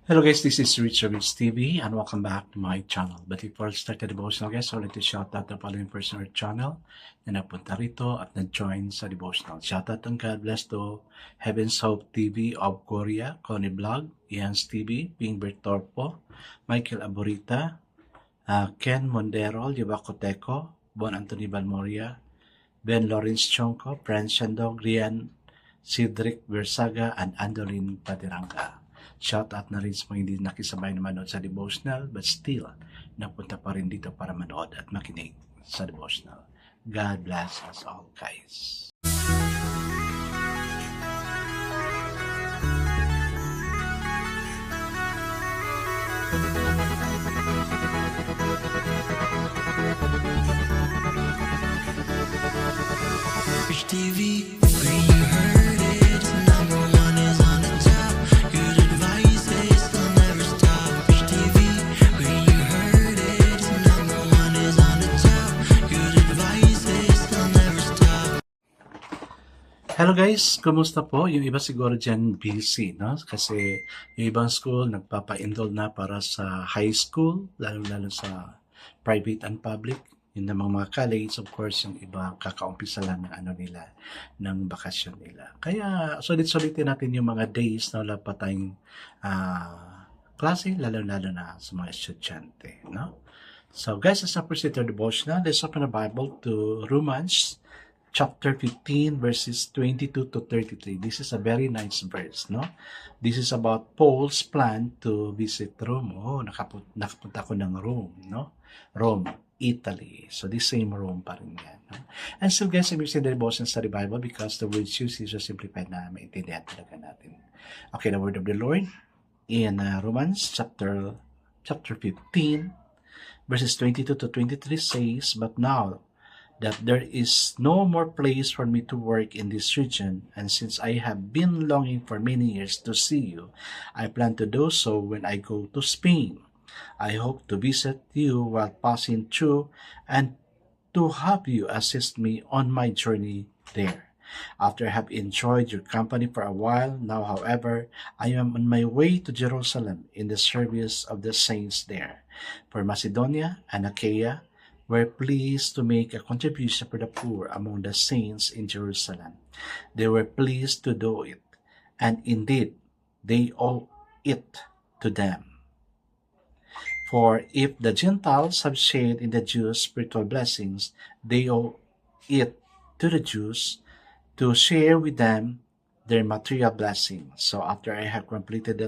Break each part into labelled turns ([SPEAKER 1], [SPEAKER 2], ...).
[SPEAKER 1] Hello guys, this is Richard Rich TV and welcome back to my channel. But before I start the devotional guys, I would like to shout out the following person or channel na napunta rito at na-join sa devotional. Shout out and God bless to Heaven's Hope TV of Korea, Connie Vlog, Ian's TV, Pingbert Torpo, Michael Aburita, Ken Mondero, Libacoteco, Bon Anthony Balmoria, Ben Lawrence Chonko, Prince Shandong, Rian, Cedric Versaga, and Andolin Patiranga. Shout out na rin sa mga hindi nakisabay na manood sa devotional but still napunta pa rin dito para manood at makinig sa devotional. God bless us all guys.
[SPEAKER 2] Rich TV, where you heard it, number one is on the top. Good advice, it will never stop. Rich TV, where you heard it, number one is on the top. Good advice, it will never stop.
[SPEAKER 1] Hello guys, kumusta po? Yung iba siguro dyan busy, no? Kasi yung ibang school nagpapa-enroll na para sa high school, lalo-lalo sa private and public. Yung namang mga college, of course, yung iba kakaumpisa lang ng ng bakasyon nila. Kaya sulit-sulitin natin yung mga days na wala pa tayong klase, lalo-lalo na sa mga estudyante, no? So guys, as I proceed to devotional, let's open the Bible to Romans chapter 15 verses 22 to 33. This is a very nice verse, no? This is about Paul's plan to visit Rome. Oh, nakapunta ko ng Rome, no? Rome, Italy. So this same Rome pa rin yan, no? And so guys, I'm using the devotion study Bible because the words used is so simplified na maintindihan talaga natin. Okay, the word of the Lord in Romans chapter 15 verses 22 to 23 says, "But now that there is no more place for me to work in this region, and since I have been longing for many years to see you, I plan to do so when I go to Spain. I hope to visit you while passing through and to have you assist me on my journey there. After I have enjoyed your company for a while, now however, I am on my way to Jerusalem in the service of the saints there. For Macedonia and Achaia were pleased to make a contribution for the poor among the saints in Jerusalem. They were pleased to do it, and indeed they owe it to them. For if the Gentiles have shared in the Jews' spiritual blessings, they owe it to the Jews to share with them their material blessings. So after I have completed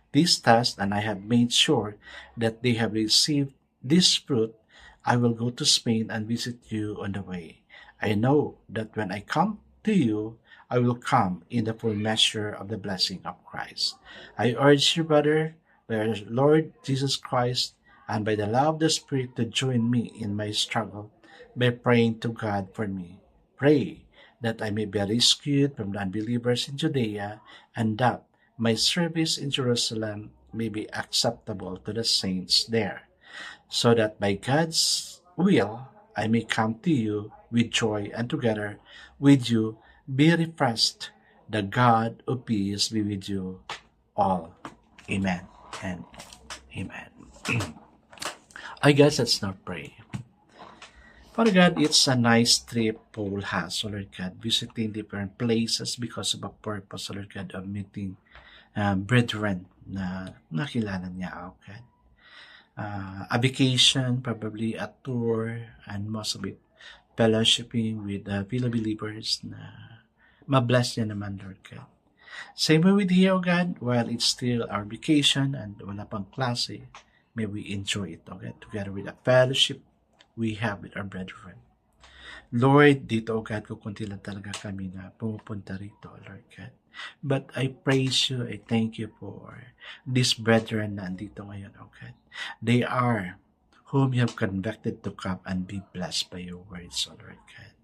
[SPEAKER 1] this task and I have made sure that they have received this fruit, I will go to Spain and visit you on the way. I know that when I come to you, I will come in the full measure of the blessing of Christ. I urge you, brother, by our Lord Jesus Christ and by the love of the Spirit, to join me in my struggle by praying to God for me. Pray that I may be rescued from the unbelievers in Judea, and that my service in Jerusalem may be acceptable to the saints there, so that by God's will I may come to you with joy, and together with you be refreshed. The God of peace be with you all. Amen and amen. I guess let's not pray. Father God, it's a nice trip Paul has, O Lord God, visiting different places because of a purpose, O Lord God, of meeting brethren na nakilala niya, okay? A vacation, probably a tour, and most of it, fellowshipping with fellow believers na mabless niya naman, Lord God. Same way with here, O God, while it's still our vacation and wala pang klase, may we enjoy it, okay? Together with the fellowship we have with our brethren. Lord, dito, O God, kukunti lang talaga kami na pumupunta rito, Lord God. But I praise you, I thank you for these brethren na andito ngayon, O God. They are whom you have convicted to come and be blessed by your words, O Lord God.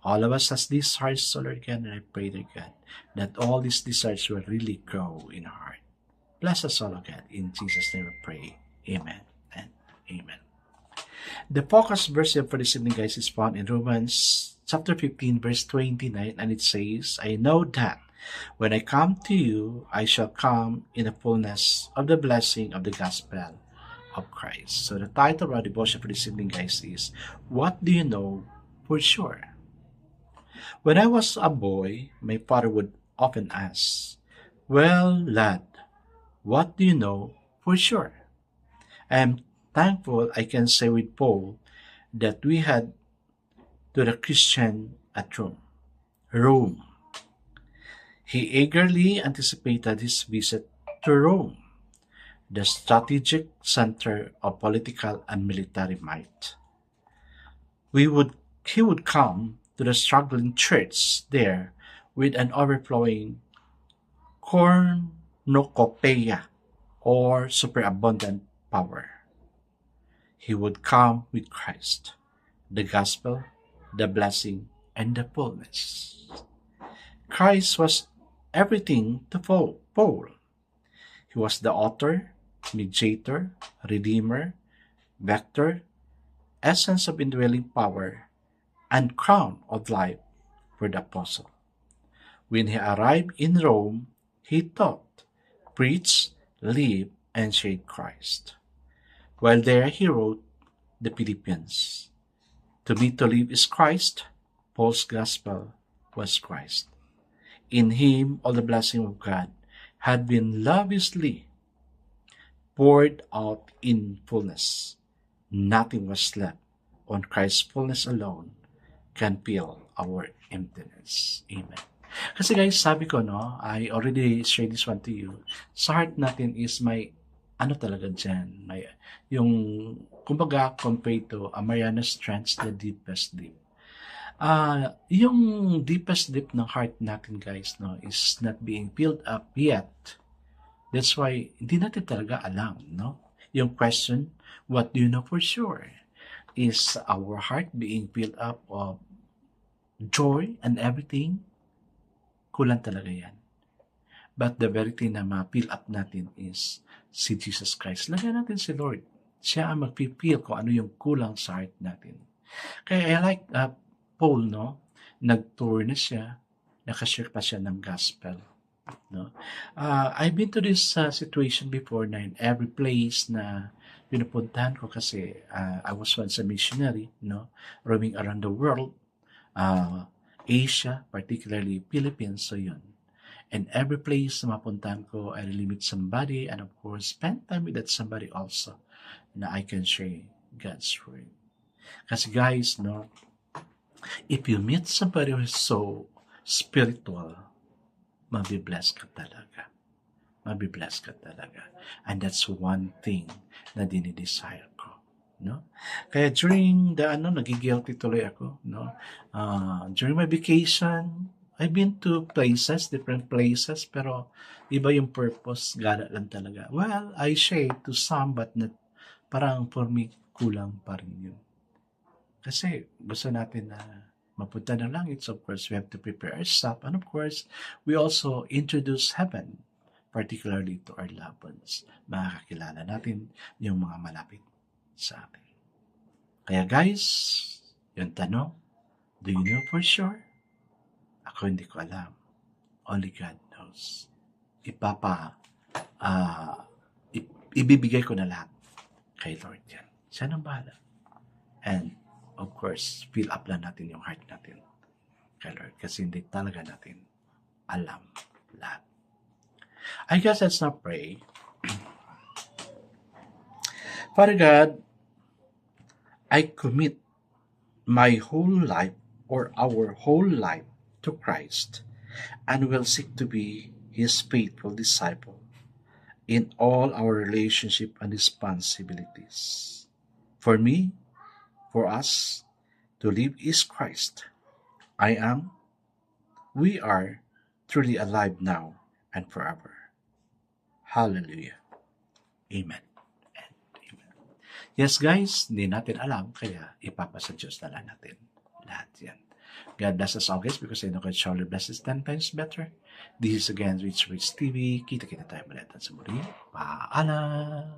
[SPEAKER 1] All of us has these hearts, O Lord God, and I pray to God that all these desires will really grow in our heart. Bless us all, O God. In Jesus' name we pray. Amen and amen. The focus verse for this evening, guys, is found in Romans chapter 15, verse 29, and it says, I know that When I come to you, I shall come in the fullness of the blessing of the gospel of Christ. So the title of our devotion for this evening, guys, is What Do You Know for Sure? When I was a boy, my father would often ask, Well, lad, what do you know for sure? I am thankful I can say with Paul that we had to the Christian at Rome. He eagerly anticipated his visit to Rome, the strategic center of political and military might. He would come to the struggling church there with an overflowing cornucopia or superabundant power. He would come with Christ, the gospel, the blessing, and the fullness. Christ was everything to Paul. He was the author, mediator, redeemer, vector, essence of indwelling power, and crown of life for the apostle. When he arrived in Rome, he taught, preached, lived, and shared Christ. While there, he wrote the Philippians. To live is Christ. Paul's gospel was Christ. In him, all the blessing of God had been lavishly poured out in fullness. Nothing was left. On Christ's fullness alone can fill our emptiness. Amen. Kasi guys, sabi ko, no, I already shared this one to you. Sa heart natin is may, ano talaga dyan, may, yung, kumbaga, compared to a Mariana's Trench, the deepest deep. Yung deepest deep ng heart natin, guys, no, is not being filled up yet. That's why, hindi natin talaga alam, no? Yung question, what do you know for sure? Is our heart being filled up of joy and everything? Kulang talaga yan. But the very thing na ma-fill up natin is si Jesus Christ. Lagyan natin si Lord. Siya ang mag-feel kung ano yung kulang sa heart natin. Kaya I like Paul, no? Nag-tour na siya. Nakashare pa siya ng gospel. No? I've been to this situation before na in every place na pinupuntahan ko kasi I was once a missionary, no? Roaming around the world. Asia, particularly Philippines, so yun. And every place na mapuntahan ko, I really meet somebody and of course, spend time with that somebody also na I can share God's word. Kasi guys, no, if you meet somebody who is so spiritual, mabibless ka talaga. Mabibless ka talaga. And that's one thing na dinidesire ko. No? Kaya during the nagigilty tuloy ako, no? During my vacation, I've been to places, different places, pero iba yung purpose, gala lang talaga. Well, I share to some, but not, parang for me, kulang pa rin yun. Kasi gusto natin na mapunta ng langit, so of course, we have to prepare ourselves, and of course, we also introduce heaven, particularly to our loved ones. Makakakilala natin yung mga malapit sa atin. Kaya guys, yung tanong, do you know for sure? Ako hindi ko alam. Only God knows. Ibibigay ko na lahat kay Lord yan. Siya nang bahala. And of course, fill up lang natin yung heart natin kay Lord kasi hindi talaga natin alam lahat. I guess let's not pray. Father God, I commit my whole life or our whole life to Christ and will seek to be His faithful disciple in all our relationship and responsibilities. For me, for us, to live is Christ. We are truly alive now and forever. Hallelujah. Amen. Yes guys, hindi natin alam, kaya ipapasa Diyos na lang natin lahat yan. God bless us all guys because I know God surely blesses 10 times better. This is again Rich TV. Kita-kita tayo muli sa muli. Paalam!